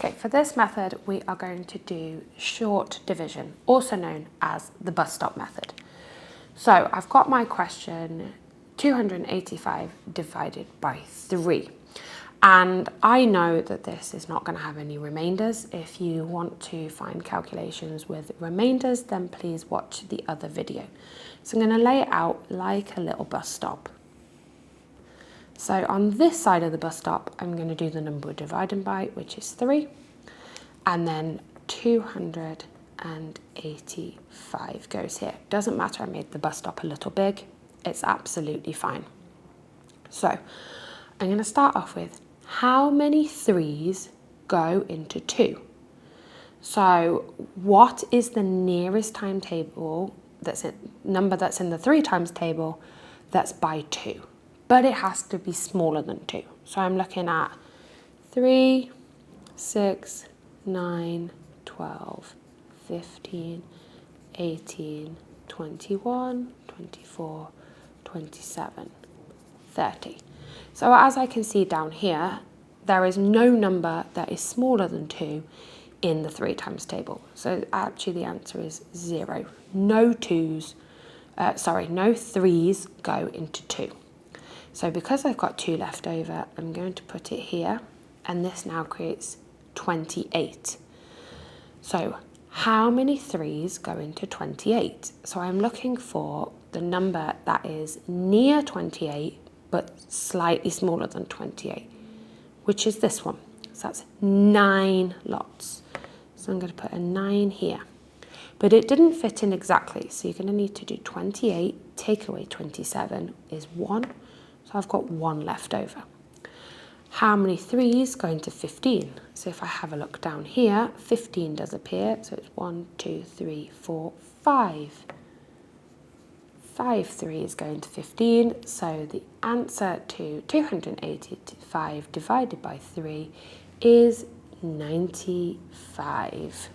Okay, for this method, we are going to do short division, also known as the bus stop method. So I've got my question 285 divided by 3. And I know that this is not going to have any remainders. If you want to find calculations with remainders, then please watch the other video. So I'm going to lay it out like a little bus stop. So on this side of the bus stop, I'm going to do the number we're dividing by, which is 3, and then 285 goes here. Doesn't matter, I made the bus stop a little big. It's absolutely fine. So I'm going to start off with how many 3s go into 2? So what is the nearest timetable number that's in the 3 times table that's by 2? But it has to be smaller than 2. So I'm looking at 3, 6, 9, 12, 15, 18, 21, 24, 27, 30. So as I can see down here, there is no number that is smaller than 2 in the 3 times table. So actually the answer is 0. No 3s go into 2. So because I've got 2 left over, I'm going to put it here, and this now creates 28. So how many 3s go into 28? So I'm looking for the number that is near 28, but slightly smaller than 28, which is this one. So that's 9 lots. So I'm going to put a 9 here. But it didn't fit in exactly, so you're going to need to do 28, take away 27 is 1. So I've got 1 left over. How many 3s go into 15? So if I have a look down here, 15 does appear. So it's 1, 2, 3, 4, 5. 5 3s go into 15. So the answer to 285 divided by 3 is 95.